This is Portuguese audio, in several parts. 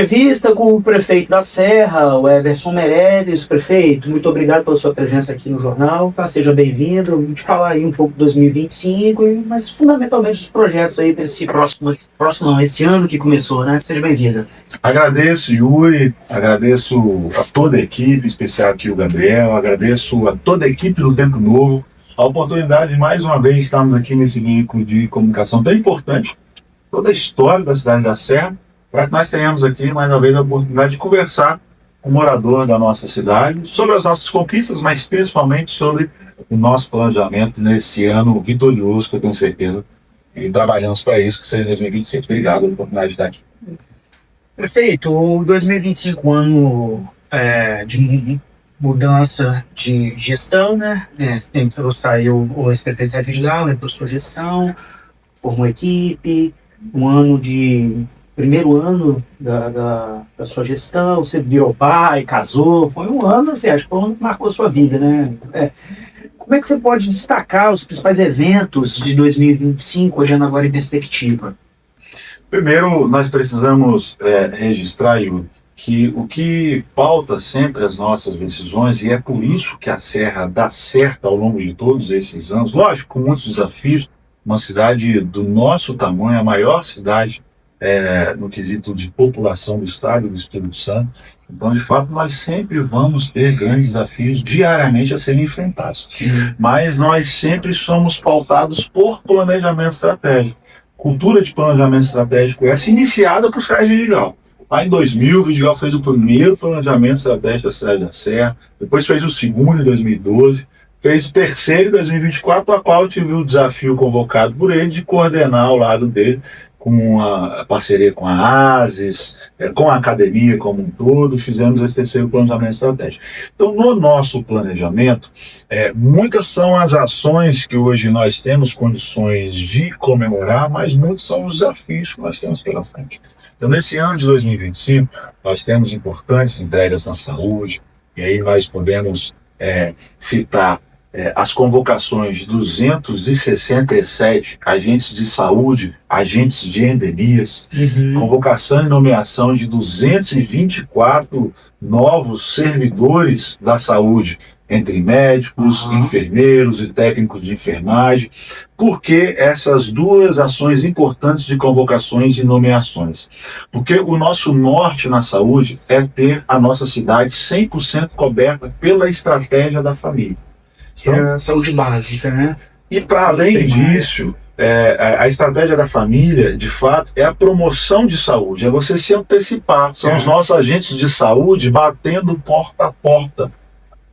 entrevista com o prefeito da Serra, o Everson Meirelles. Prefeito, muito obrigado pela sua presença aqui no jornal, tá? Seja bem-vindo. Vamos te falar aí um pouco de 2025, mas fundamentalmente os projetos aí para esse esse ano que começou, né? Seja bem-vindo. Agradeço, Yuri, agradeço a toda a equipe, em especial aqui o Gabriel, agradeço a toda a equipe do Tempo Novo, a oportunidade de mais uma vez estarmos aqui nesse veículo de comunicação tão importante, toda a história da cidade da Serra, para que nós tenhamos aqui mais uma vez a oportunidade de conversar com o morador da nossa cidade sobre as nossas conquistas, mas principalmente sobre o nosso planejamento nesse ano vitorioso, que eu tenho certeza, e trabalhamos para isso, que seja 2026. Obrigado pela oportunidade de estar aqui. Prefeito, o 2025 ano de mudança de gestão, né? Saiu o ex-prefeito Zé Vidigal, entrou sua gestão, formou equipe, primeiro ano da sua gestão, você virou pai, casou, foi um ano, assim, acho que foi um ano que marcou a sua vida, né? Como é que você pode destacar os principais eventos de 2025, olhando agora em perspectiva? Primeiro, nós precisamos registrar, Yuri, que o que pauta sempre as nossas decisões, e é por isso que a Serra dá certo ao longo de todos esses anos, lógico, com muitos desafios, uma cidade do nosso tamanho, a maior cidade no quesito de população do estado do Espírito Santo. Então, de fato, nós sempre vamos ter grandes desafios diariamente a serem enfrentados. Mas nós sempre somos pautados por planejamento estratégico. Cultura de planejamento estratégico essa iniciada por Sérgio Vidigal. Lá em 2000, o Vidigal fez o primeiro planejamento estratégico da cidade da Serra, depois fez o segundo em 2012, fez o terceiro em 2024, a qual eu tive o desafio convocado por ele de coordenar ao lado dele, com a parceria com a ASES, com a academia como um todo, fizemos esse terceiro planejamento estratégico. Então, no nosso planejamento, muitas são as ações que hoje nós temos condições de comemorar, mas muitos são os desafios que nós temos pela frente. Então, nesse ano de 2025, nós temos importantes entregas na saúde, e aí nós podemos citar as convocações de 267 agentes de saúde, agentes de endemias, convocação e nomeação de 224 novos servidores da saúde, entre médicos, enfermeiros e técnicos de enfermagem. Por que essas duas ações importantes de convocações e nomeações? Porque o nosso norte na saúde é ter a nossa cidade 100% coberta pela estratégia da família. Então, saúde básica, né? E para além disso, a estratégia da família, de fato, é a promoção de saúde, é você se antecipar. São os nossos agentes de saúde batendo porta a porta.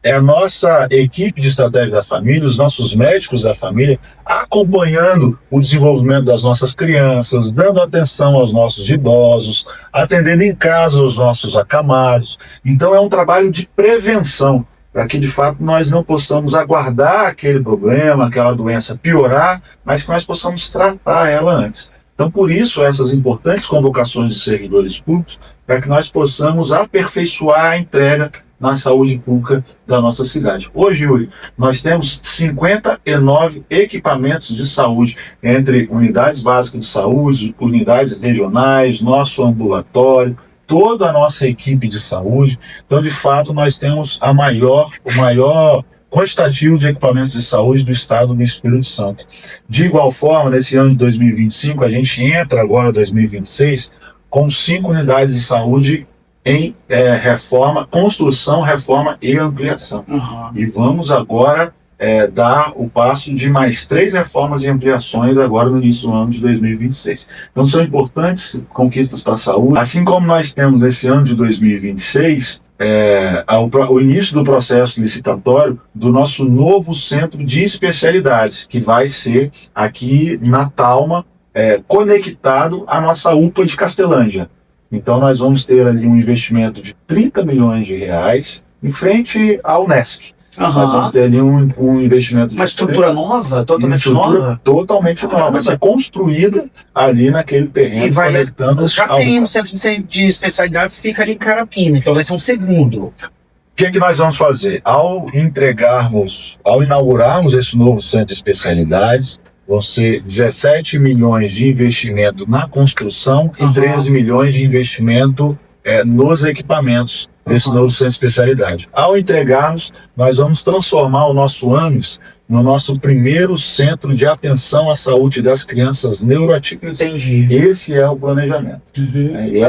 É a nossa equipe de estratégia da família, os nossos médicos da família, acompanhando o desenvolvimento das nossas crianças, dando atenção aos nossos idosos, atendendo em casa os nossos acamados. Então é um trabalho de prevenção, para que de fato nós não possamos aguardar aquele problema, aquela doença piorar, mas que nós possamos tratar ela antes. Então, por isso, essas importantes convocações de servidores públicos, para que nós possamos aperfeiçoar a entrega na saúde pública da nossa cidade. Hoje, Yuri, nós temos 59 equipamentos de saúde, entre unidades básicas de saúde, unidades regionais, nosso ambulatório, toda a nossa equipe de saúde. Então, de fato, nós temos o maior quantitativo de equipamentos de saúde do estado do Espírito Santo. De igual forma, nesse ano de 2025, a gente entra agora, 2026, com 5 unidades de saúde em construção, reforma e ampliação. E vamos agora dar o passo de mais 3 reformas e ampliações agora no início do ano de 2026. Então são importantes conquistas para a saúde. Assim como nós temos nesse ano de 2026, o início do processo licitatório do nosso novo centro de especialidades, que vai ser aqui na Talma, conectado à nossa UPA de Castelândia. Então nós vamos ter ali um investimento de 30 milhões de reais em frente à Unesc. Nós vamos ter ali um investimento de... Uma estrutura nova? Totalmente nova? Totalmente nova. Vai ser construída ali naquele terreno, e vai, conectando... Já tem um centro de especialidades que fica ali em Carapina, então vai ser um segundo. O que nós vamos fazer? Ao inaugurarmos esse novo centro de especialidades, vão ser 17 milhões de investimento na construção e 13 milhões de investimento nos equipamentos desse novo centro de especialidade. Ao entregarmos, nós vamos transformar o nosso AMES no nosso primeiro centro de atenção à saúde das crianças neuroatípicas. Entendi. Esse é o planejamento.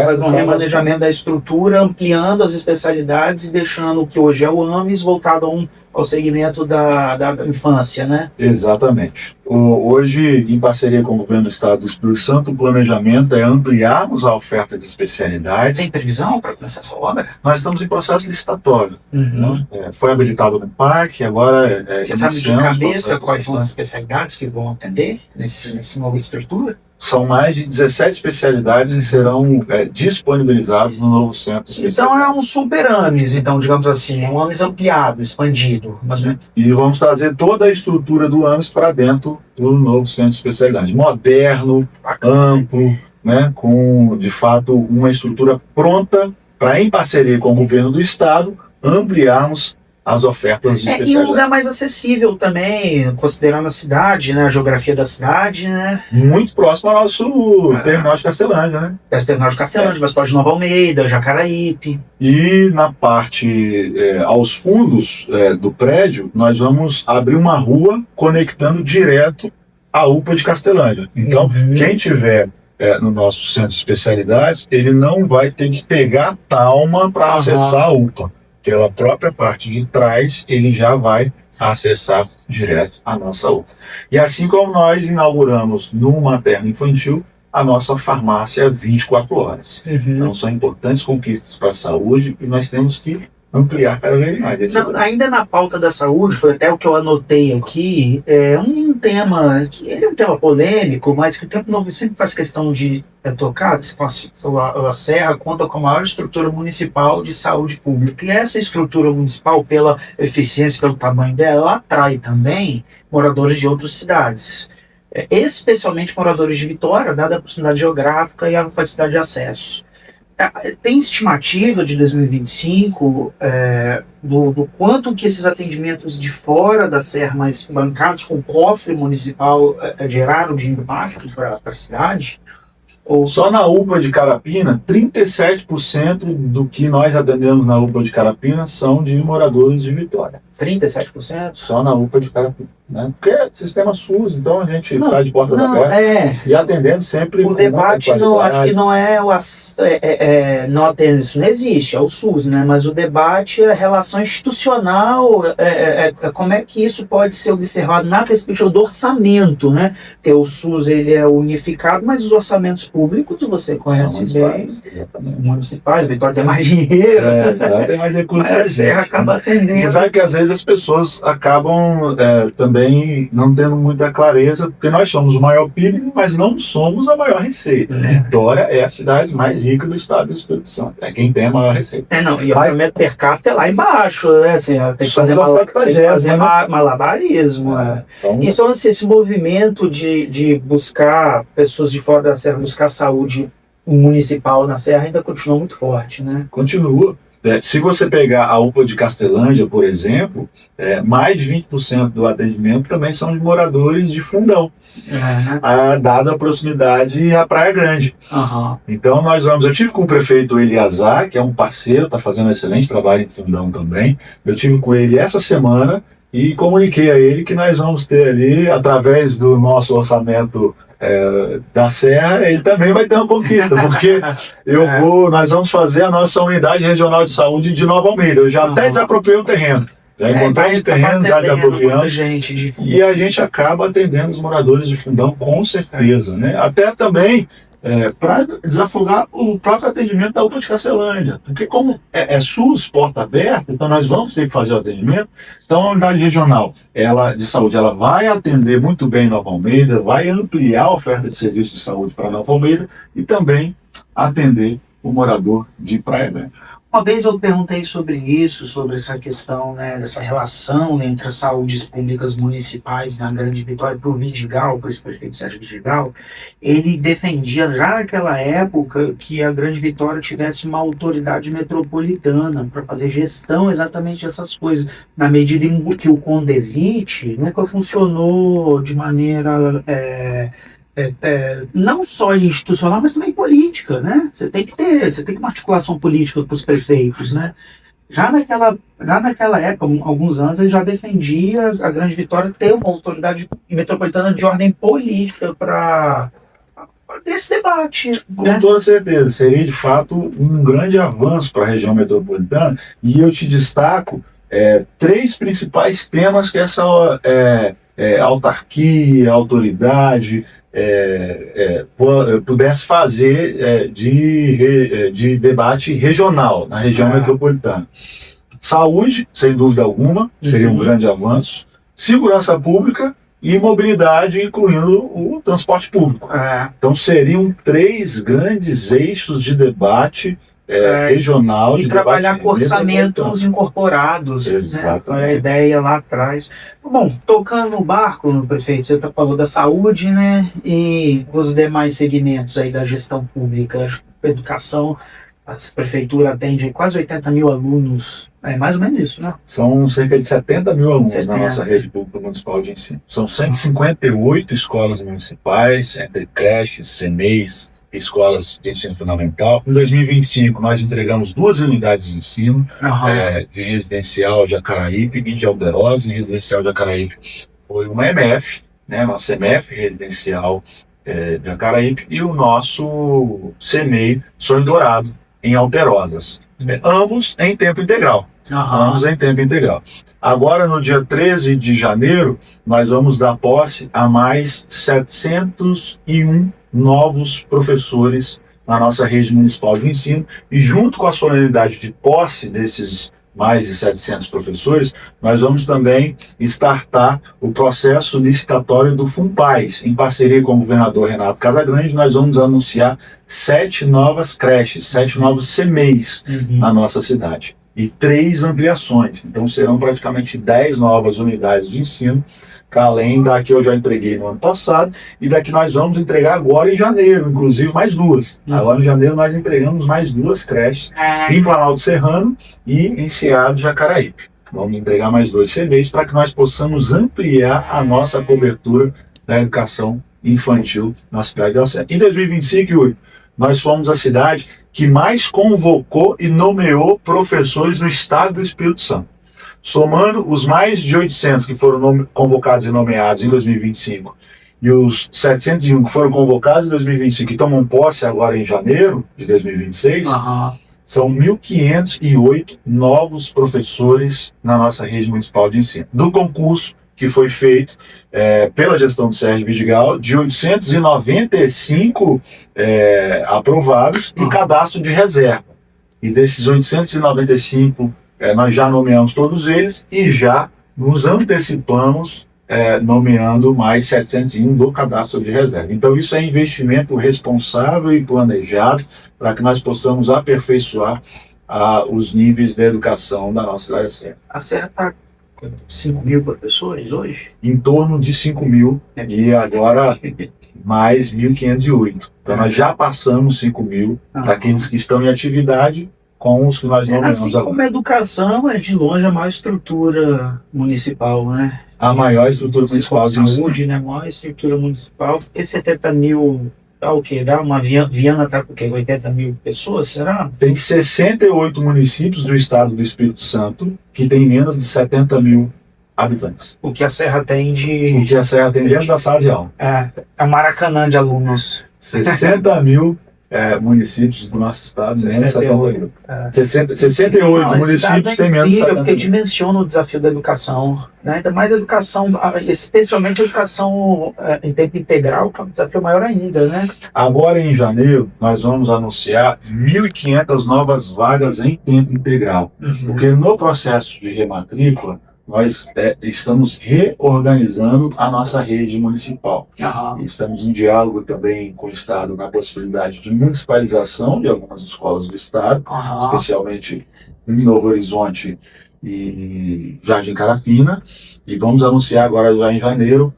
Faz um remanejamento da estrutura, ampliando as especialidades e deixando o que hoje é o AMES voltado ao segmento da infância, né? Exatamente. Hoje, em parceria com o Governo do Estado do Espírito Santo, o planejamento é ampliarmos a oferta de especialidades. Tem previsão para começar essa obra? Nós estamos em processo licitatório. Foi habilitado no parque, agora Você sabe de cabeça quais são as especialidades que vão atender nessa nova estrutura? São mais de 17 especialidades que serão disponibilizadas no novo centro de Então é um super AMES, então, digamos assim, um AMES ampliado, expandido. E vamos trazer toda a estrutura do AMES para dentro do novo centro de especialidade. Moderno, amplo, né, com, de fato, uma estrutura pronta para, em parceria com o governo do estado, ampliarmos as ofertas de especialidade. E um lugar mais acessível também, considerando a cidade, né, a geografia da cidade, né? Muito próximo ao nosso terminal de Castelândia, né? Terminal de Castelândia, mas pode Nova Almeida, Jacaraípe. E na parte, aos fundos do prédio, nós vamos abrir uma rua conectando direto à UPA de Castelândia. Então, quem tiver no nosso centro de especialidades, ele não vai ter que pegar Talma para acessar a UPA. Pela própria parte de trás, ele já vai acessar direto a nossa UPA. E assim como nós inauguramos no materno infantil, a nossa farmácia 24 horas. Então são importantes conquistas para a saúde e nós temos que ampliar cada vez mais. Ainda na pauta da saúde, foi até o que eu anotei aqui, um tema, que ele é um tema polêmico, mas que o Tempo Novo sempre faz questão de tocar. A Serra conta com a maior estrutura municipal de saúde pública, e essa estrutura municipal, pela eficiência, pelo tamanho dela, ela atrai também moradores de outras cidades, especialmente moradores de Vitória, dada a proximidade geográfica e a facilidade de acesso. Tem estimativa de 2025 do quanto que esses atendimentos de fora da Serra, mas bancados com cofre municipal, geraram de impacto para a cidade? Só na UPA de Carapina, 37% do que nós atendemos na UPA de Carapina são de moradores de Vitória. 37%? Só na UPA de Carapina. Né? Porque é sistema SUS, então a gente está de portas abertas e atendendo sempre. O debate acho que não é não atende, isso não existe, é o SUS, né? Mas o debate é a relação institucional, como é que isso pode ser observado na perspectiva do orçamento, né? Porque o SUS ele é unificado, mas os orçamentos públicos você conhece bem, municipais, Vitória tem mais dinheiro, tem mais recursos. A Serra acaba atendendo. Você sabe que às vezes as pessoas acabam também não tendo muita clareza, porque nós somos o maior PIB, mas não somos a maior receita. Vitória é a cidade mais rica do estado do Espírito Santo. É quem tem a maior receita. E o orçamento per capita é lá embaixo, né? Assim, tem que fazer malabarismo. Então, assim, esse movimento de buscar pessoas de fora da Serra, buscar saúde municipal na Serra ainda continua muito forte, né? Continua. Se você pegar a UPA de Castelândia, por exemplo, mais de 20% do atendimento também são de moradores de Fundão, dada a proximidade à Praia Grande. Então eu tive com o prefeito Eliazar, que é um parceiro, está fazendo um excelente trabalho em Fundão também. Eu tive com ele essa semana e comuniquei a ele que nós vamos ter ali, através do nosso orçamento da Serra, ele também vai ter uma conquista, porque nós vamos fazer a nossa unidade regional de saúde de Nova Almeida. Eu já até desapropriei o terreno. Já encontramos o terreno, já desapropriamos. E a gente acaba atendendo os moradores de Fundão, com certeza. Né? Até também para desafogar o próprio atendimento da UPA de Castelândia. Porque como é SUS, porta aberta, então nós vamos ter que fazer o atendimento. Então a unidade regional de saúde ela vai atender muito bem Nova Almeida, vai ampliar a oferta de serviços de saúde para Nova Almeida e também atender o morador de Praia Grande. Uma vez eu perguntei sobre isso, sobre essa questão, né, dessa relação entre as saúdes públicas municipais na Grande Vitória para o Vidigal, para esse prefeito Sérgio Vidigal. Ele defendia já naquela época que a Grande Vitória tivesse uma autoridade metropolitana para fazer gestão exatamente dessas coisas, na medida em que o Condevite nunca funcionou de maneira não só institucional, mas também política, né? Você tem que ter uma articulação política com os prefeitos, né? Já naquela época, alguns anos, ele já defendia a Grande Vitória ter uma autoridade metropolitana de ordem política para ter esse debate. Com toda certeza, seria de fato um grande avanço para a região metropolitana, e eu te destaco 3 principais temas que essa autarquia, autoridade pudesse fazer de debate regional na região metropolitana. Saúde, sem dúvida alguma, seria um grande avanço. Segurança pública e mobilidade, incluindo o transporte público. Então seriam 3 grandes eixos de debate regional. E trabalhar com orçamentos incorporados. Exatamente. Né? A ideia lá atrás. Bom, tocando no barco, prefeito, você falou da saúde, né? E dos demais segmentos aí da gestão pública, educação. A prefeitura atende quase 80 mil alunos, mais ou menos isso, né? São cerca de 70 mil alunos na nossa rede pública municipal de ensino. São 158 escolas municipais, entre creches, CMEIs, escolas de ensino fundamental. Em 2025, nós entregamos 2 unidades de ensino, de residencial de Acaraípe e de Alderosa. Em residencial de Acaraípe foi uma MF, né, nossa MF residencial de Acaraípe, e o nosso CMEI Sonho Dourado, em Alterosas. Ambos em tempo integral. Ambos em tempo integral. Agora, no dia 13 de janeiro, nós vamos dar posse a mais 701 novos professores na nossa rede municipal de ensino, e junto com a solenidade de posse desses mais de 700 professores, nós vamos também startar o processo licitatório do FUNPAES. Em parceria com o governador Renato Casagrande, nós vamos anunciar 7 novas creches, 7 novos CMEIs na nossa cidade, e 3 ampliações. Então serão praticamente 10 novas unidades de ensino, para além da que eu já entreguei no ano passado, e da que nós vamos entregar agora em janeiro, inclusive mais 2. Agora em janeiro nós entregamos mais 2 creches, em Planalto Serrano e em Ceado de Acaraípe. Vamos entregar mais 2 CMEs para que nós possamos ampliar a nossa cobertura da educação infantil na cidade da Serra. Em 2025, Yuri, nós fomos a cidade que mais convocou e nomeou professores no estado do Espírito Santo. Somando os mais de 800 que foram convocados e nomeados em 2025 e os 701 que foram convocados em 2025 e tomam posse agora em janeiro de 2026, são 1.508 novos professores na nossa rede municipal de ensino. Do concurso que foi feito pela gestão do Sérgio Vidigal, de 895 aprovados e cadastro de reserva. E desses 895, nós já nomeamos todos eles e já nos antecipamos nomeando mais 701 do cadastro de reserva. Então isso é investimento responsável e planejado para que nós possamos aperfeiçoar os níveis de educação da nossa cidade da Serra. A Serra está com 5 mil professores hoje? Em torno de 5 mil e agora mais 1.508. Então nós já passamos 5 mil daqueles que estão em atividade com os que nós nomeamos agora. Assim como a educação é de longe a maior estrutura municipal, né? A maior estrutura municipal de saúde, né? A maior estrutura municipal, porque 70 mil dá o quê? Dá uma Viana está com o quê? 80 mil pessoas, será? Tem 68 municípios do estado do Espírito Santo que tem menos de 70 mil habitantes. O que a Serra tem de... O que a Serra tem dentro da sala de aula. É Maracanã de alunos. 60 mil municípios do nosso estado, menos 70 mil. 68 municípios têm menos de 70 mil. Porque dimensiona o desafio da educação, né? Ainda mais a educação, especialmente a educação em tempo integral, que é um desafio maior ainda, né? Agora em janeiro, nós vamos anunciar 1.500 novas vagas em tempo integral. Porque no processo de rematrícula, nós estamos reorganizando a nossa rede municipal. Estamos em diálogo também com o Estado na possibilidade de municipalização de algumas escolas do Estado, especialmente em Novo Horizonte e Jardim Carapina. E vamos anunciar agora, já em janeiro,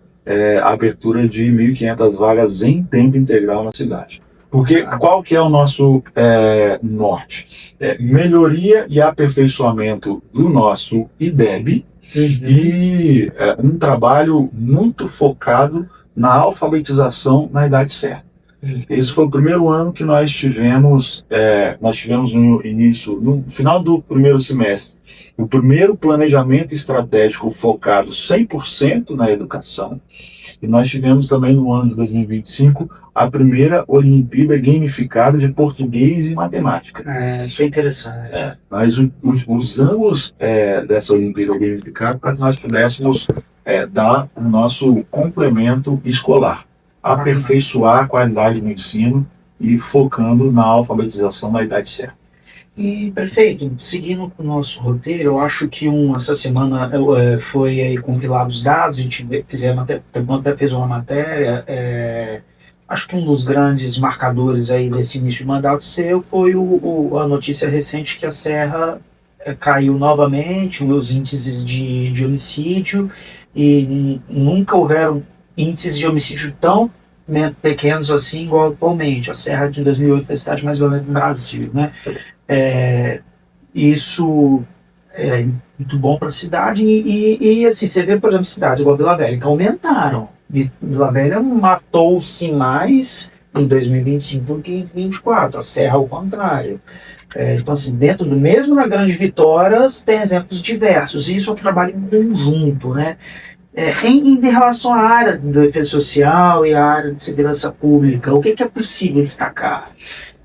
a abertura de 1.500 vagas em tempo integral na cidade. Porque qual que é o nosso norte? Melhoria e aperfeiçoamento do nosso IDEB, e um trabalho muito focado na alfabetização na idade certa. Esse foi o primeiro ano que nós tivemos no final do primeiro semestre, o primeiro planejamento estratégico focado 100% na educação. E nós tivemos também no ano de 2025 a primeira Olimpíada gamificada de português e matemática. Isso é interessante. Nós usamos dessa Olimpíada gamificada para que nós pudéssemos dar o nosso complemento escolar, aperfeiçoar a qualidade do ensino e focando na alfabetização na idade certa. E, prefeito, seguindo com o nosso roteiro, eu acho que essa semana foi aí compilados os dados, a gente até fez uma matéria, acho que um dos grandes marcadores aí desse início de mandato seu foi a notícia recente que a Serra caiu novamente, os índices de homicídio, e nunca houveram índices de homicídio tão pequenos assim igual atualmente. A Serra de 2008 foi a cidade mais violenta do Brasil, né? Isso é muito bom para a cidade e assim, você vê, por exemplo, cidades igual Vila Velha que aumentaram. Vila Velha matou-se mais em 2025 do que em 2024, a Serra ao contrário. Então, assim, mesmo na Grande Vitória, tem exemplos diversos, e isso é um trabalho em conjunto, né? Em relação à área da defesa social e à área de segurança pública, o que é possível destacar?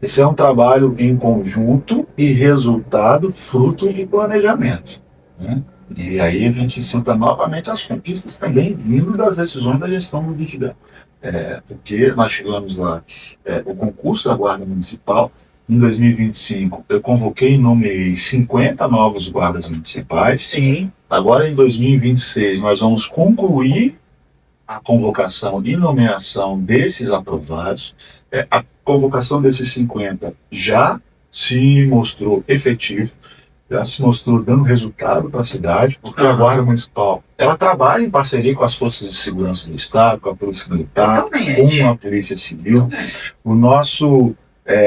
Esse é um trabalho em conjunto e resultado fruto de planejamento, né? E aí a gente cita novamente as conquistas também vindo das decisões da gestão do Vigilância. Porque nós tivemos lá o concurso da Guarda Municipal. Em 2025, eu convoquei e nomeei 50 novos guardas municipais. Sim. Agora, em 2026, nós vamos concluir a convocação e nomeação desses aprovados. A convocação desses 50 já se mostrou efetivo, já se mostrou dando resultado para a cidade, porque a Guarda Municipal ela trabalha em parceria com as forças de segurança do Estado, com a Polícia Militar, com a Polícia Civil.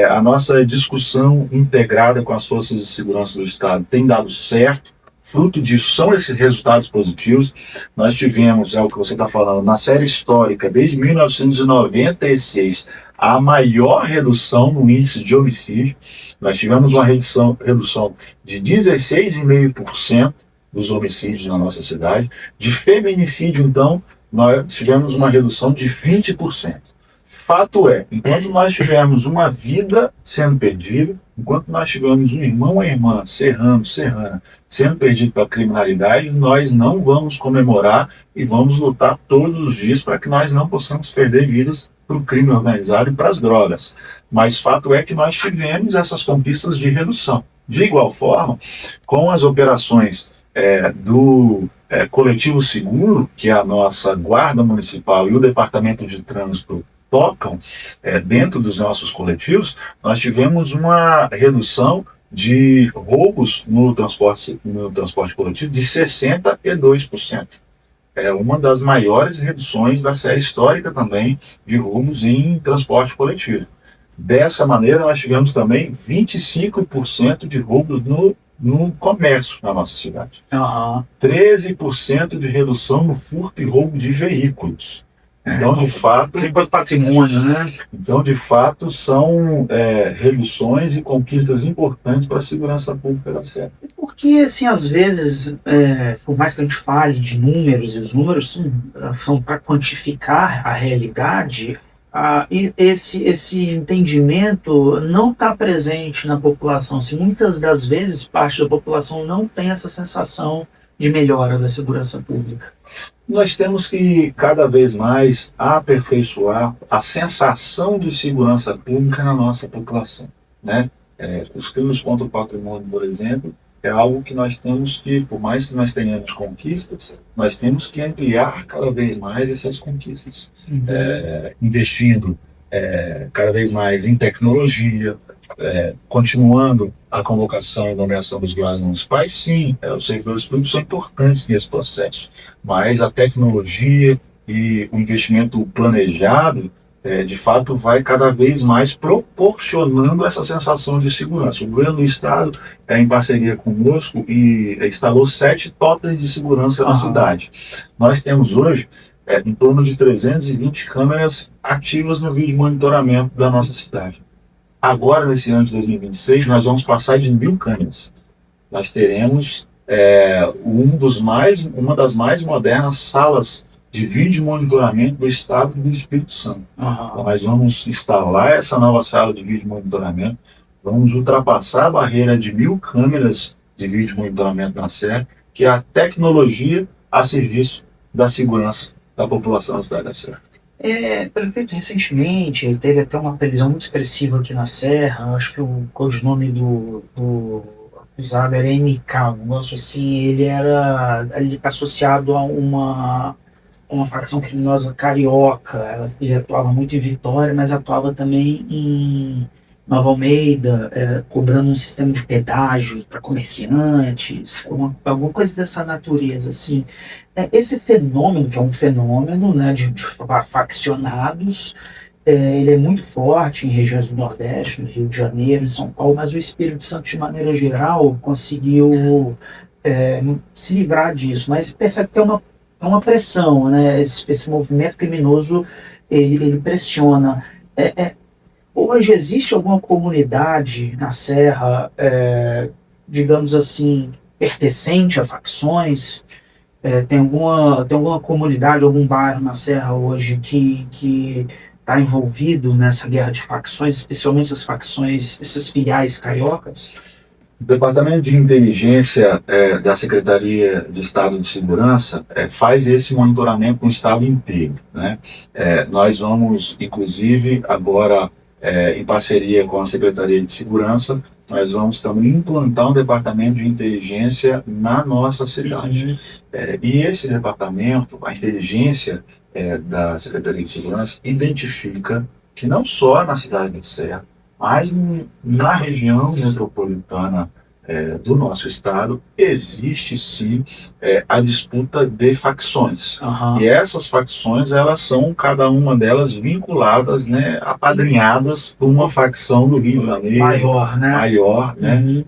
A nossa discussão integrada com as forças de segurança do Estado tem dado certo. Fruto disso são esses resultados positivos. Nós tivemos, o que você está falando, na série histórica, desde 1996, a maior redução no índice de homicídio. Nós tivemos uma redução de 16,5% dos homicídios na nossa cidade. De feminicídio, então, nós tivemos uma redução de 20%. Fato é, enquanto nós tivermos uma vida sendo perdida, enquanto nós tivermos um irmão ou irmã serrana, sendo perdido para a criminalidade, nós não vamos comemorar e vamos lutar todos os dias para que nós não possamos perder vidas para o crime organizado e para as drogas. Mas fato é que nós tivemos essas conquistas de redução. De igual forma, com as operações do Coletivo Seguro, que é a nossa Guarda Municipal e o Departamento de Trânsito tocam dentro dos nossos coletivos, nós tivemos uma redução de roubos no transporte coletivo de 62%. É uma das maiores reduções da série histórica também de roubos em transporte coletivo. Dessa maneira, nós tivemos também 25% de roubos no comércio na nossa cidade. 13% de redução no furto e roubo de veículos. Então, de fato, patrimônio, né? Então, de fato, são reduções e conquistas importantes para a segurança pública da Serra. Porque, assim, às vezes, por mais que a gente fale de números, e os números são para quantificar a realidade, esse entendimento não está presente na população. Assim, muitas das vezes, parte da população não tem essa sensação de melhora da segurança pública. Nós temos que, cada vez mais, aperfeiçoar a sensação de segurança pública na nossa população, né? Os crimes contra o patrimônio, por exemplo, é algo que nós temos que, por mais que nós tenhamos conquistas, nós temos que ampliar cada vez mais essas conquistas, investindo cada vez mais em tecnologia, continuando a convocação e nomeação dos guardas municipais. Sim, os servidores públicos são importantes nesse processo, mas a tecnologia e o investimento planejado, de fato, vai cada vez mais proporcionando essa sensação de segurança. O governo do Estado, em parceria conosco, instalou 7 totens de segurança na cidade. Nós temos hoje em torno de 320 câmeras ativas no vídeo monitoramento da nossa cidade. Agora, nesse ano de 2026, nós vamos passar de 1.000 câmeras. Nós teremos uma das mais modernas salas de vídeo monitoramento do estado do Espírito Santo. Então, nós vamos instalar essa nova sala de vídeo monitoramento, vamos ultrapassar a barreira de 1.000 câmeras de vídeo monitoramento na Serra, que é a tecnologia a serviço da segurança da população da cidade da Serra. Prefeito, recentemente teve até uma previsão muito expressiva aqui na Serra, acho que o codinome do acusado era MK, um negócio assim, ele está associado a uma facção criminosa carioca. Ele atuava muito em Vitória, mas atuava também em Nova Almeida, cobrando um sistema de pedágios para comerciantes, alguma coisa dessa natureza, assim. Esse fenômeno, que é um fenômeno, né, de faccionados, ele é muito forte em regiões do Nordeste, no Rio de Janeiro, em São Paulo, mas o Espírito Santo, de maneira geral, conseguiu se livrar disso. Mas percebe que tem uma pressão, né? Esse movimento criminoso, ele pressiona. Hoje existe alguma comunidade na Serra, digamos assim, pertencente a facções? Tem alguma comunidade, algum bairro na Serra hoje que está envolvido nessa guerra de facções, especialmente as facções, essas filiais cariocas? O Departamento de Inteligência da Secretaria de Estado de Segurança faz esse monitoramento no estado inteiro, né? Nós vamos, inclusive, agora, em parceria com a Secretaria de Segurança, nós vamos também implantar um departamento de inteligência na nossa cidade. E esse departamento, a inteligência da Secretaria de Segurança, identifica que não só na cidade da Serra, mas na região metropolitana do nosso estado, existe sim a disputa de facções. E essas facções, elas são, cada uma delas, vinculadas, né, apadrinhadas por uma facção do Rio de Janeiro. Maior, né?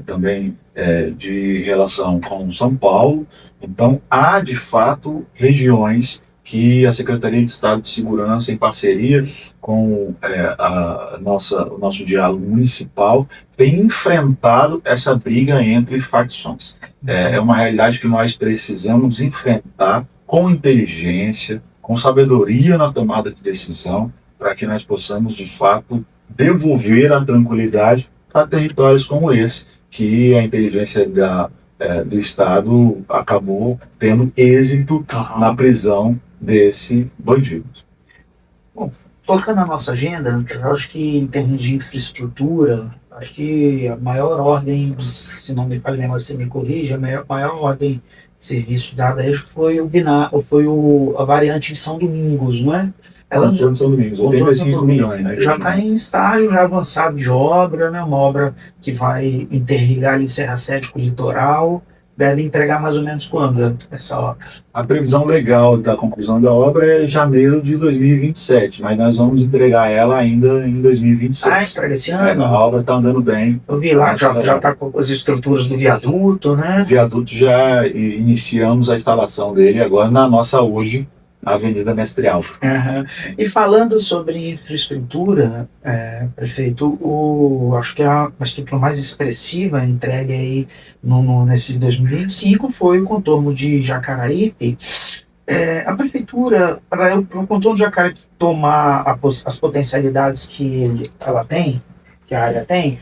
Também de relação com São Paulo. Então, há, de fato, regiões que a Secretaria de Estado de Segurança, em parceria com o nosso diálogo municipal, tem enfrentado essa briga entre facções. É uma realidade que nós precisamos enfrentar com inteligência, com sabedoria na tomada de decisão, para que nós possamos, de fato, devolver a tranquilidade para territórios como esse, que a inteligência do Estado acabou tendo êxito na prisão desse bandido. Bom, tocando na nossa agenda, eu acho que em termos de infraestrutura, acho que a maior ordem, se não me falha a memória, você me corrige, a maior ordem de serviço dada aí foi a variante de São Domingos, não é? Ela de São Domingos, 85 milhões. Né? Já está em estágio já avançado de obra, né? Uma obra que vai interligar ali Serra Sede com o litoral. Deve entregar mais ou menos quando essa obra? A previsão legal da conclusão da obra é janeiro de 2027, mas nós vamos entregar ela ainda em 2026. Entrega esse ano? A obra está andando bem. Eu vi lá, já está com as estruturas do viaduto, né? O viaduto já iniciamos a instalação dele agora na nossa hoje Avenida Mestre Alves. E falando sobre infraestrutura, prefeito, acho que a estrutura mais expressiva entregue aí nesse 2025 foi o contorno de Jacaraípe. A prefeitura, para o contorno de Jacaraípe tomar as potencialidades que ela tem, que a área tem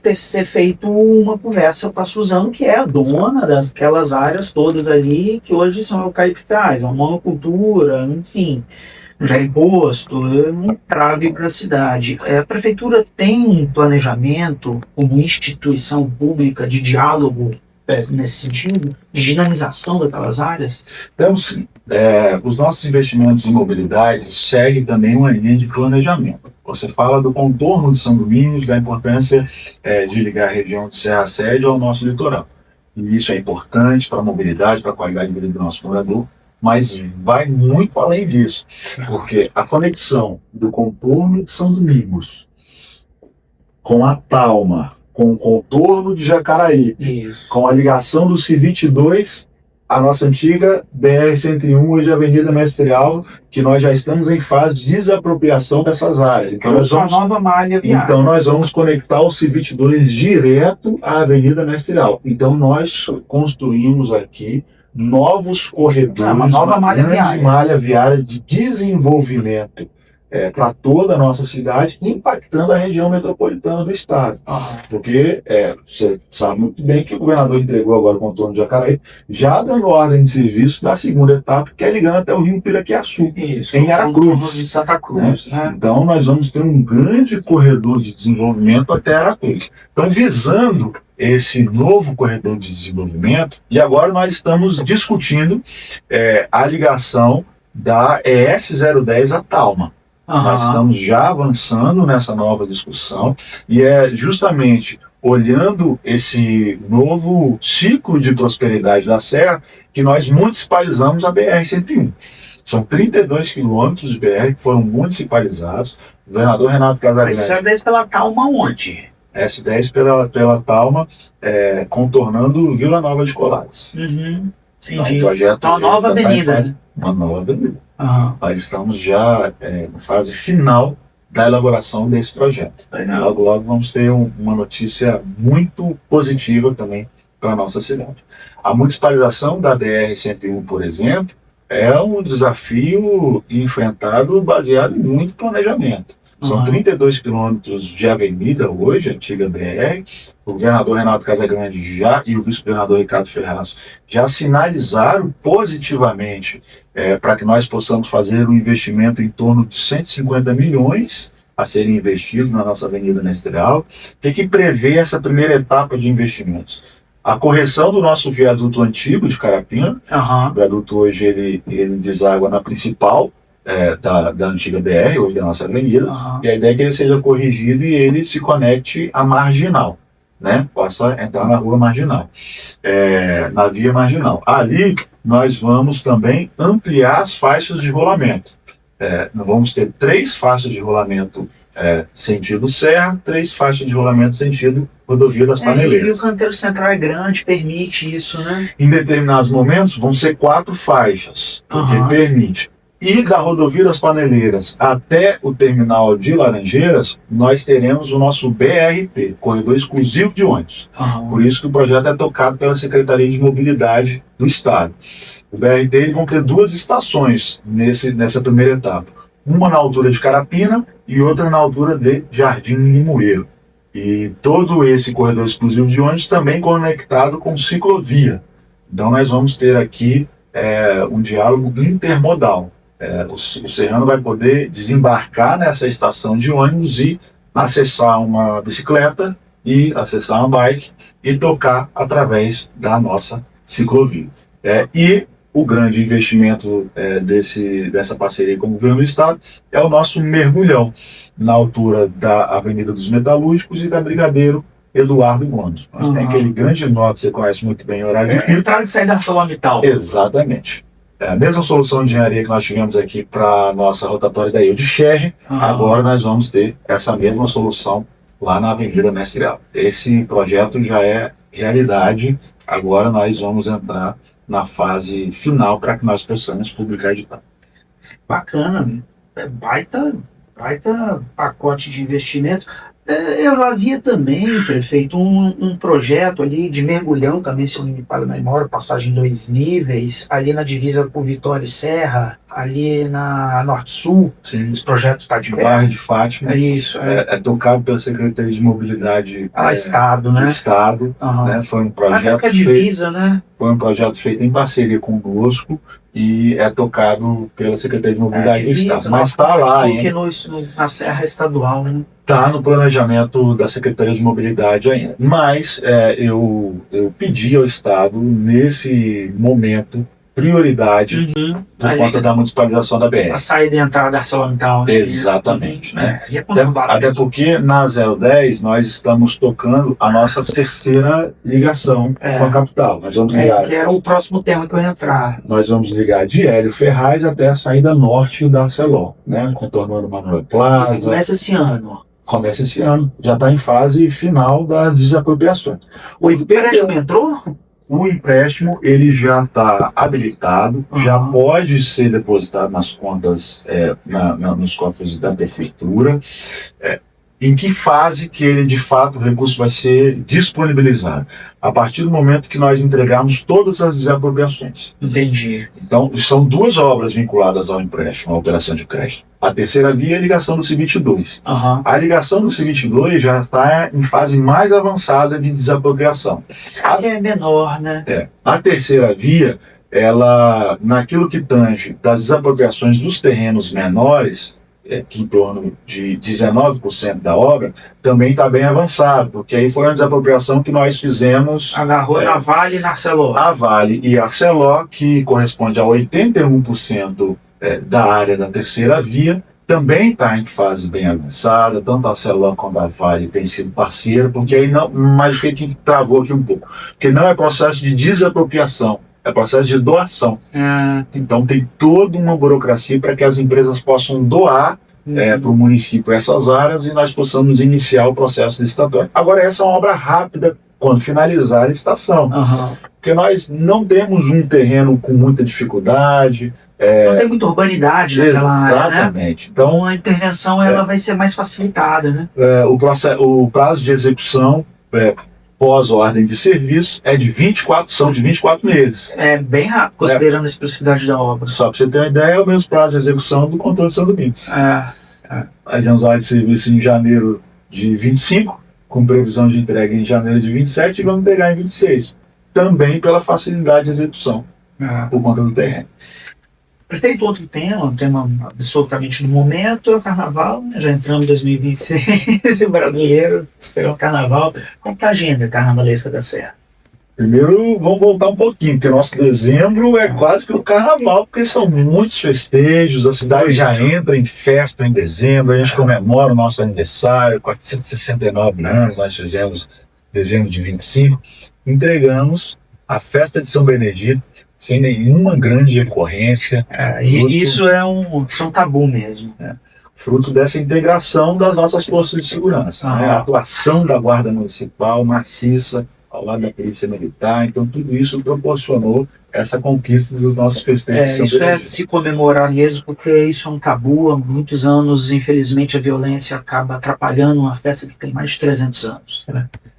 que ser feito uma conversa com a Suzano, que é a dona daquelas áreas todas ali, que hoje são eucaliptais, uma monocultura, enfim, já imposto, um entrave para a cidade. A prefeitura tem um planejamento como instituição pública de diálogo nesse sentido, de dinamização daquelas áreas? Então, sim. Os nossos investimentos em mobilidade seguem também uma linha de planejamento. Você fala do contorno de São Domingos, da importância de ligar a região de Serra Sede ao nosso litoral. E isso é importante para a mobilidade, para a qualidade de vida do nosso morador, mas vai muito além disso, porque a conexão do contorno de São Domingos com a Talma, com o contorno de Jacaraípe, com a ligação do C-22 a nossa antiga BR-101, hoje Avenida Mestre Alvo, que nós já estamos em fase de desapropriação dessas áreas. Então, nós vamos, nova malha viária. Então nós vamos conectar o CIVIT-2 direto à Avenida Mestre Alvo. Então nós construímos aqui novos corredores, uma nova malha viária de desenvolvimento para toda a nossa cidade, impactando a região metropolitana do estado. Porque você sabe muito bem que o governador entregou agora o contorno de Jacaraí, já dando ordem de serviço da segunda etapa, que é ligando até o Rio Piraquiaçu, em Aracruz. De Santa Cruz. Né? Então nós vamos ter um grande corredor de desenvolvimento até Aracruz. Então, visando esse novo corredor de desenvolvimento, e agora nós estamos discutindo a ligação da ES-010 à Talma. Nós estamos já avançando nessa nova discussão e é justamente olhando esse novo ciclo de prosperidade da Serra que nós municipalizamos a BR-101. São 32 quilômetros de BR que foram municipalizados. O governador Renato Casagrande... Mas S10 pela Talma onde? S10 pela Talma, contornando Vila Nova de Colares. Entendi. Então, o projeto uma nova avenida. Uma nova avenida. Nós estamos já na fase final da elaboração desse projeto. Logo, logo vamos ter uma notícia muito positiva também para a nossa cidade. A municipalização da BR-101, por exemplo, é um desafio enfrentado baseado em muito planejamento. São 32 quilômetros de avenida hoje, antiga BR. O governador Renato Casagrande e o vice-governador Ricardo Ferraz já sinalizaram positivamente para que nós possamos fazer um investimento em torno de 150 milhões a serem investidos na nossa Avenida Mestre-Alvo. O que prevê essa primeira etapa de investimentos? A correção do nosso viaduto antigo de Carapina. O viaduto hoje ele deságua na principal da antiga BR, hoje da nossa avenida, e a ideia é que ele seja corrigido e ele se conecte à marginal, né? Possa entrar na rua marginal, na via marginal. Ali nós vamos também ampliar as faixas de rolamento. Nós vamos ter 3 faixas de rolamento sentido serra, 3 faixas de rolamento sentido rodovia das Paneleiras. E o canteiro central é grande, permite isso, né? Em determinados momentos vão ser 4 faixas, porque permite. E da rodovia das Paneleiras até o terminal de Laranjeiras, nós teremos o nosso BRT, Corredor Exclusivo de Ônibus. Por isso que o projeto é tocado pela Secretaria de Mobilidade do Estado. O BRT eles vão ter 2 estações nessa primeira etapa. Uma na altura de Carapina e outra na altura de Jardim Limoeiro. E todo esse Corredor Exclusivo de Ônibus também conectado com ciclovia. Então nós vamos ter aqui um diálogo intermodal. O serrano vai poder desembarcar nessa estação de ônibus e acessar uma bicicleta e acessar uma bike e tocar através da nossa ciclovia. E o grande investimento dessa parceria com o governo do estado é o nosso mergulhão na altura da Avenida dos Metalúrgicos e da Brigadeiro Eduardo Gomes. Tem aquele grande nó que você conhece muito bem, horário de entrada e saída da ArcelorMittal. Exatamente. A mesma solução de engenharia que nós tivemos aqui para a nossa rotatória da Ilha de Scherre, agora nós vamos ter essa mesma solução lá na Avenida Mestre Alvo. Esse projeto já é realidade, agora nós vamos entrar na fase final para que nós possamos publicar edital. Bacana, baita pacote de investimento. Eu havia também, prefeito, um projeto ali de mergulhão também, se não me falha a memória, passagem 2 níveis, ali na divisa com Vitória e Serra, ali na Norte-Sul. Sim. Esse projeto está de bairro de Fátima. É isso. É tocado pela Secretaria de Mobilidade Estado, né? Do Estado. Né? Foi um projeto divisa, né? Foi um projeto feito em parceria conosco e é tocado pela Secretaria de Mobilidade do Estado. Mas está lá, hein? Na Serra Estadual, né? Está no planejamento da Secretaria de Mobilidade ainda. Mas eu pedi ao Estado, nesse momento, prioridade por conta da municipalização da BR. A saída e entrada da ArcelorMittal. Exatamente. Né? Até porque na 010 nós estamos tocando a nossa terceira ligação com a capital. Nós vamos ligar, que era o próximo tema que eu ia entrar. Nós vamos ligar de Hélio Ferraz até a saída norte da Arcelor, né? Contornando Manuel Plaza. Começa esse ano. Começa esse ano, já está em fase final das desapropriações. O empréstimo entrou? O empréstimo ele já está habilitado, já pode ser depositado nas contas, nos cofres da prefeitura. Em que fase que ele, de fato, o recurso vai ser disponibilizado? A partir do momento que nós entregarmos todas as desapropriações. Entendi. Então, são duas obras vinculadas ao empréstimo, à operação de crédito. A terceira via é a ligação do C-22. A ligação do C-22 já está em fase mais avançada de desapropriação. É menor, né? A terceira via, ela, naquilo que tange das desapropriações dos terrenos menores, que em torno de 19% da obra, também está bem avançado, porque aí foi uma desapropriação que nós fizemos... Na Vale e na Arcelor. A Vale e a Arcelor, que corresponde a 81% da área da terceira via, também está em fase bem avançada, tanto a Arcelor quanto a Vale tem sido parceira, porque aí não... Mas o que travou aqui um pouco? Porque não é processo de desapropriação, é processo de doação. Então tem toda uma burocracia para que as empresas possam doar para o município essas áreas e nós possamos iniciar o processo licitatório. Agora, essa é uma obra rápida quando finalizar a licitação. Porque nós não temos um terreno com muita dificuldade. Não tem muita urbanidade naquela área, né? Exatamente. Então a intervenção ela vai ser mais facilitada, né? O prazo de execução pós-ordem de serviço são de 24 meses. É bem rápido, considerando a expressividade da obra. Só para você ter uma ideia, é o mesmo prazo de execução do controle de São Domingos. Nós temos a ordem de serviço em janeiro de 25, com previsão de entrega em janeiro de 27 e vamos entregar em 26. Também pela facilidade de execução, por conta do terreno. Prefeito, outro tema, um tema absolutamente do momento, é o Carnaval, né? Já entramos em 2026, o brasileiro esperou o Carnaval. Como está a agenda carnavalesca da Serra? Primeiro, vamos voltar um pouquinho, porque nosso dezembro é quase que o Carnaval, porque são muitos festejos, a cidade já entra em festa em dezembro, a gente comemora o nosso aniversário, 469 anos, nós fizemos dezembro de 25, entregamos a festa de São Benedito, sem nenhuma grande recorrência. Isso é um tabu mesmo. Fruto dessa integração das nossas forças de segurança. A atuação da Guarda Municipal maciça, ao lado da Polícia Militar, então tudo isso proporcionou essa conquista dos nossos festejos. Isso é se comemorar mesmo, porque isso é um tabu. Há muitos anos, infelizmente, a violência acaba atrapalhando uma festa que tem mais de 300 anos.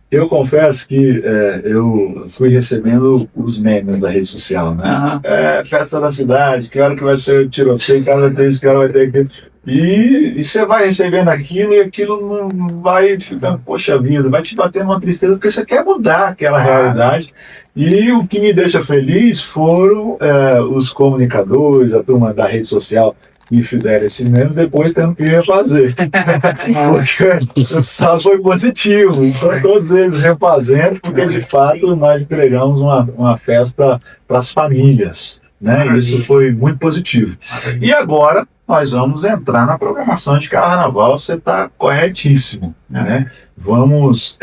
Eu confesso que eu fui recebendo os memes da rede social, né? Festa da cidade, que hora que vai ter tiroteio, que hora vai ter isso, que hora vai ter aquilo. E você vai recebendo aquilo e aquilo não vai ficando, poxa vida, vai te batendo uma tristeza, porque você quer mudar aquela realidade. E o que me deixa feliz foram os comunicadores, a turma da rede social, que fizeram esse menos, depois tendo que refazer. Porque o saldo foi positivo, então todos eles refazendo, porque de fato nós entregamos uma festa para as famílias, né? Isso foi muito positivo. E agora nós vamos entrar na programação de Carnaval, você está corretíssimo, né? Vamos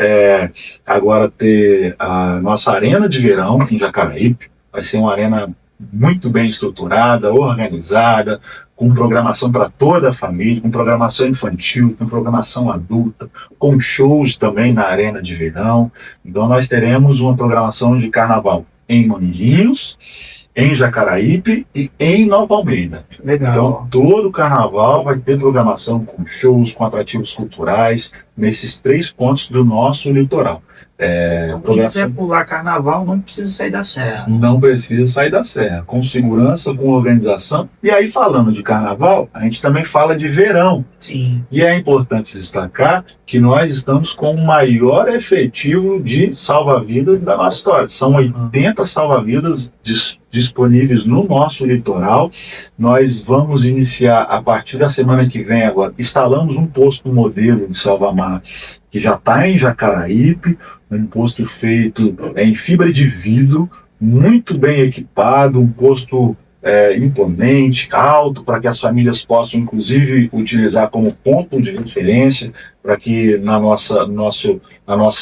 agora ter a nossa arena de verão aqui em Jacaraípe, vai ser uma arena muito bem estruturada, organizada, com programação para toda a família, com programação infantil, com programação adulta, com shows também na arena de verão. Então nós teremos uma programação de carnaval em Manguinhos, em Jacaraípe e em Nova Almeida. Legal. Então todo o carnaval vai ter programação com shows, com atrativos culturais, nesses 3 pontos do nosso litoral. Quem quiser pular carnaval não precisa sair da Serra. Não precisa sair da Serra, com segurança, com organização. E aí, falando de carnaval, a gente também fala de verão. Sim. E é importante destacar que nós estamos com o maior efetivo de salva-vidas da nossa história. São 80 salva-vidas disponíveis no nosso litoral. Nós vamos iniciar, a partir da semana que vem agora, instalamos um posto modelo de salva-mar, que já está em Jacaraípe, um posto feito em fibra de vidro, muito bem equipado, um posto imponente, alto, para que as famílias possam, inclusive, utilizar como ponto de referência, para que na nossa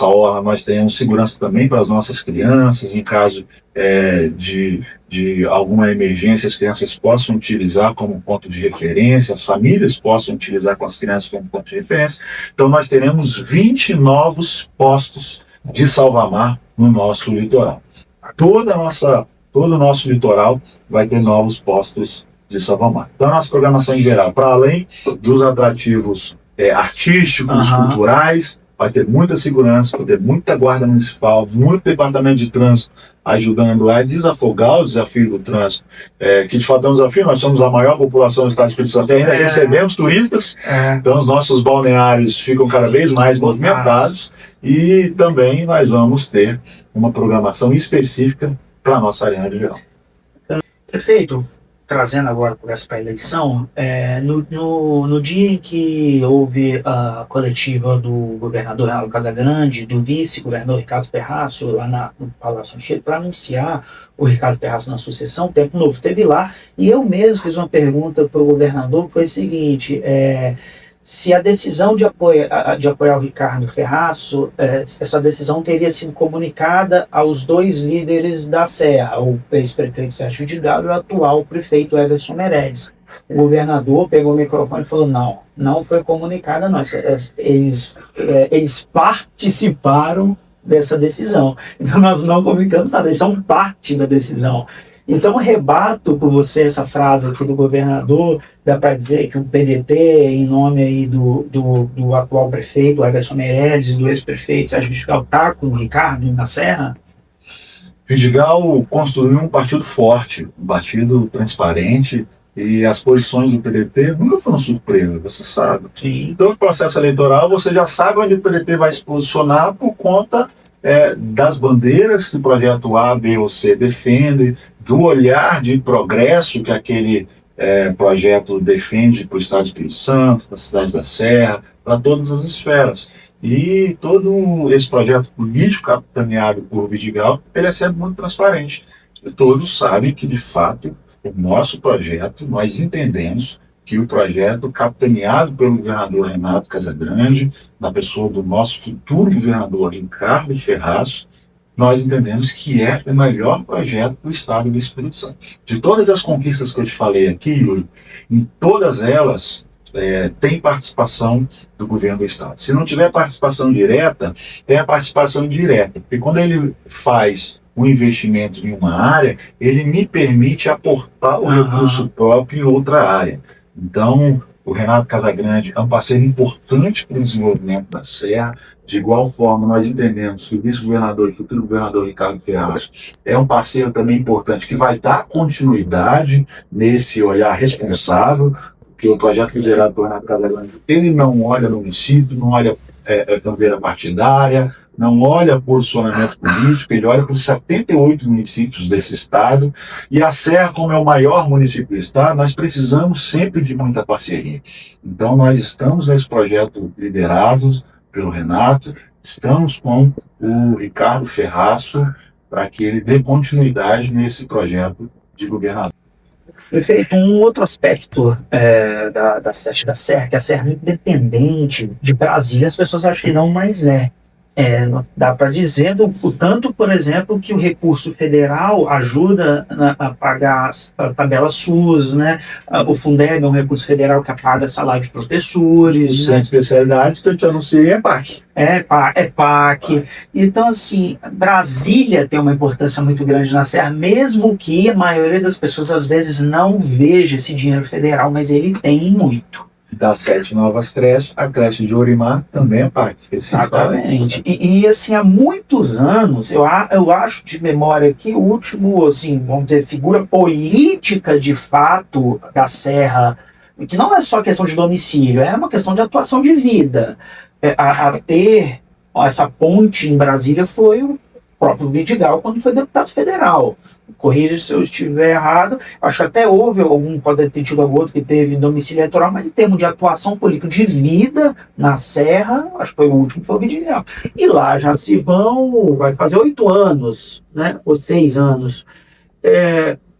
orla nós tenhamos segurança também para as nossas crianças, em caso de alguma emergência, as crianças possam utilizar como ponto de referência, as famílias possam utilizar com as crianças como ponto de referência. Então nós teremos 20 novos postos de salva-mar no nosso litoral. todo o nosso litoral vai ter novos postos de salva-mar. Então, a nossa programação em geral, para além dos atrativos artísticos, culturais, vai ter muita segurança, vai ter muita guarda municipal, muito departamento de trânsito ajudando a desafogar o desafio do trânsito, que de fato é um desafio. Nós somos a maior população do estado de Espírito Santo e ainda recebemos turistas, então os nossos balneários ficam cada vez mais movimentados e também nós vamos ter uma programação específica para a nossa arena de verão. Prefeito, trazendo agora para essa eleição, no dia em que houve a coletiva do governador Renato Casagrande, do vice-governador Ricardo Ferraço, lá no Palácio Anchieta, para anunciar o Ricardo Ferraço na sucessão, o Tempo Novo esteve lá, e eu mesmo fiz uma pergunta para o governador, que foi a seguinte: se a decisão de apoiar o Ricardo Ferraço, essa decisão teria sido comunicada aos dois líderes da Serra, o ex-prefeito Sérgio Vidigal e o atual prefeito Everson Meirelles. O governador pegou o microfone e falou: não foi comunicada, não. Eles participaram dessa decisão. Então nós não comunicamos nada, eles são parte da decisão. Então, rebato por você essa frase aqui do governador, dá para dizer que o PDT, em nome aí do atual prefeito, Everson Meirelles, e do ex-prefeito Sérgio Vidigal, está com o Ricardo na Serra? Vidigal construiu um partido forte, um partido transparente, e as posições do PDT nunca foram surpresa, você sabe. Sim. Então, no processo eleitoral, você já sabe onde o PDT vai se posicionar por conta das bandeiras que o projeto A, B ou C defende, do olhar de progresso que aquele projeto defende para o Estado do Espírito Santo, para a cidade da Serra, para todas as esferas. E todo esse projeto político capitaneado por Vidigal, ele é sempre muito transparente. E todos sabem que, de fato, o nosso projeto, nós entendemos que o projeto capitaneado pelo governador Renato Casagrande, na pessoa do nosso futuro governador Ricardo Ferraço, nós entendemos que é o melhor projeto do Estado do Espírito Santo. De todas as conquistas que eu te falei aqui, Yuri, em todas elas tem participação do governo do Estado. Se não tiver participação direta, tem a participação indireta. Porque quando ele faz um investimento em uma área, ele me permite aportar o recurso próprio em outra área. Então, o Renato Casagrande é um parceiro importante para o desenvolvimento da Serra. De igual forma, nós entendemos que o vice-governador e futuro governador Ricardo Ferraço é um parceiro também importante que vai dar continuidade nesse olhar responsável, porque o projeto liderado por Renato Casagrande, ele não olha no município, não olha bandeira partidária, não olha posicionamento político, ele olha para os 78 municípios desse estado, e a Serra, como é o maior município do estado, nós precisamos sempre de muita parceria. Então nós estamos nesse projeto liderado pelo Renato, estamos com o Ricardo Ferraço para que ele dê continuidade nesse projeto de governador. Prefeito, um outro aspecto da Sete da Serra, que a Serra é muito dependente de Brasília, as pessoas acham que não, mas dá para dizer, tanto, por exemplo, que o recurso federal ajuda a pagar a tabela SUS, né? O Fundeb é um recurso federal que paga salário de professores. Sem especialidade que eu te anunciei é PAC. É PAC. Então, assim, Brasília tem uma importância muito grande na Serra, mesmo que a maioria das pessoas às vezes não veja esse dinheiro federal, mas ele tem muito. Das 7 novas creches, a creche de Orimar também é PAC. Exatamente. E assim, há muitos anos, eu acho de memória que o último, assim, vamos dizer, figura política de fato da Serra, que não é só questão de domicílio, é uma questão de atuação de vida. A ter essa ponte em Brasília foi o próprio Vidigal quando foi deputado federal. Corrija se eu estiver errado, acho que até houve algum, pode ter tido algum outro que teve domicílio eleitoral, mas em termos de atuação política de vida na Serra, acho que foi o último, foi o Vidigal. E lá já vai fazer 8 anos, né? Ou 6 anos.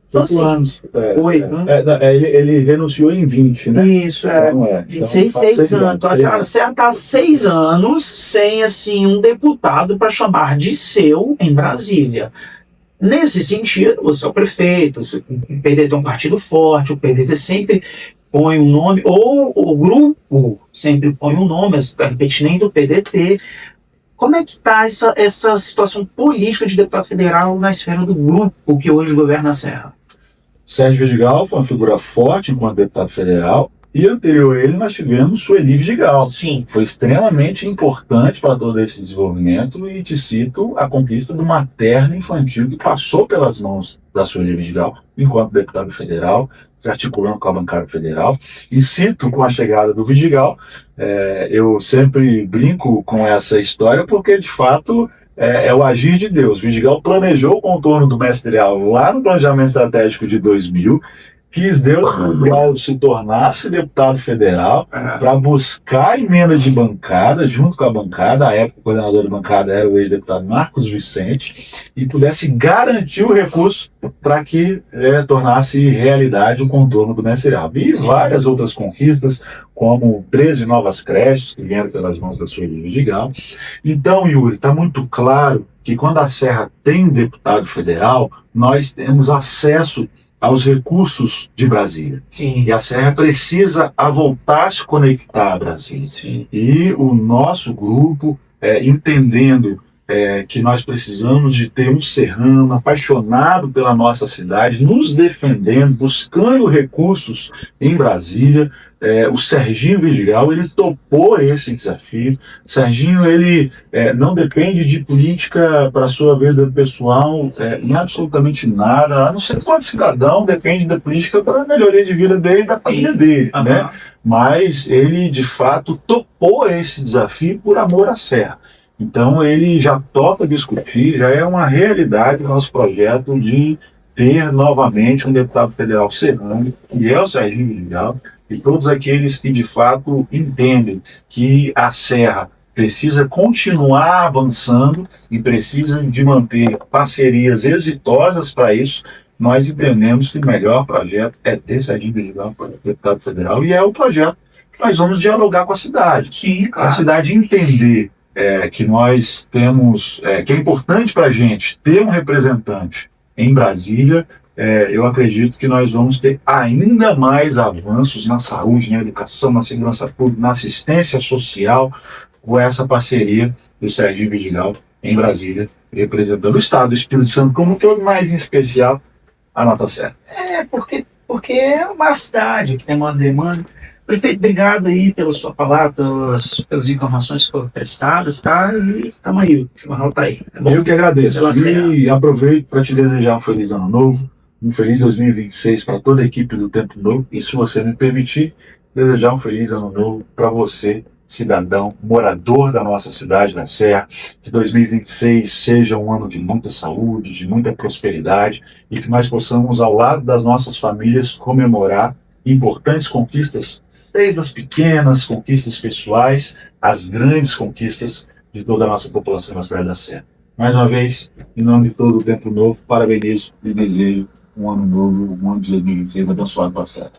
Então, 8 anos. 8, né? Ele renunciou em 20, né? Isso, então, 26, 6 anos. Então, a Serra está há 6 anos sem, assim, um deputado para chamar de seu em Brasília. Nesse sentido, você é o prefeito, o PDT é um partido forte, o PDT sempre põe um nome, ou o grupo sempre põe um nome, de repente nem do PDT. Como é que está essa situação política de deputado federal na esfera do grupo que hoje governa a Serra? Sérgio Vidigal foi uma figura forte enquanto deputado federal, e anterior a ele nós tivemos Sueli Vidigal. Sim. Foi extremamente importante para todo esse desenvolvimento, e te cito a conquista do materno infantil que passou pelas mãos da Sueli Vidigal enquanto deputado federal, se articulando com a bancada federal. E cito, com a chegada do Vidigal, eu sempre brinco com essa história porque de fato é o agir de Deus. Vidigal planejou o contorno do Mestre Alvo lá no planejamento estratégico de 2000, quis Deus que o Vidigal se tornasse deputado federal para buscar emendas de bancada, junto com a bancada. À época, o coordenador da bancada era o ex-deputado Marcos Vicente, e pudesse garantir o recurso para que tornasse realidade o contorno do Mestre Alvo. E várias outras conquistas, como 13 novas creches que vieram pelas mãos da Sueli Vidigal. Então, Yuri, está muito claro que quando a Serra tem deputado federal, nós temos acesso aos recursos de Brasília. Sim. E a Serra precisa voltar a se conectar a Brasília. Sim. E o nosso grupo, entendendo que nós precisamos de ter um serrano apaixonado pela nossa cidade, nos defendendo, buscando recursos em Brasília. O Serginho Vidigal, ele topou esse desafio. O Serginho, ele não depende de política para a sua vida pessoal, em absolutamente nada, a não ser quando cidadão depende da política para a melhoria de vida dele e da família dele, né? Mas ele, de fato, topou esse desafio por amor à Serra. Então ele já topa discutir, já é uma realidade o nosso projeto de ter novamente um deputado federal serrano, que é o Serginho Vidigal, e todos aqueles que de fato entendem que a Serra precisa continuar avançando e precisa de manter parcerias exitosas para isso. Nós entendemos que o melhor projeto é ter Serginho Vidigal para deputado federal, e é o projeto que nós vamos dialogar com a cidade. Sim, claro. A cidade entender que nós temos, que é importante para a gente ter um representante em Brasília. Eu acredito que nós vamos ter ainda mais avanços na saúde, na educação, na segurança pública, na assistência social, com essa parceria do Serginho Vidigal em Brasília, representando o Estado do Espírito Santo como um todo, mais em especial a Nota Serra. Porque é uma cidade que tem uma demanda. Prefeito, obrigado aí pela sua palavra, pelas informações que foram prestadas, tá? E estamos aí, o jornal está aí. Tá bom? Eu que agradeço. E aproveito para te desejar um feliz ano novo, um feliz 2026 para toda a equipe do Tempo Novo, e se você me permitir, desejar um feliz ano novo para você, cidadão, morador da nossa cidade, da Serra. Que 2026 seja um ano de muita saúde, de muita prosperidade, e que nós possamos, ao lado das nossas famílias, comemorar importantes conquistas, desde as pequenas conquistas pessoais, as grandes conquistas de toda a nossa população na cidade da Serra. Mais uma vez, em nome de todo o Tempo Novo, parabenizo e desejo um ano novo, um ano de 2026 abençoado para a Serra.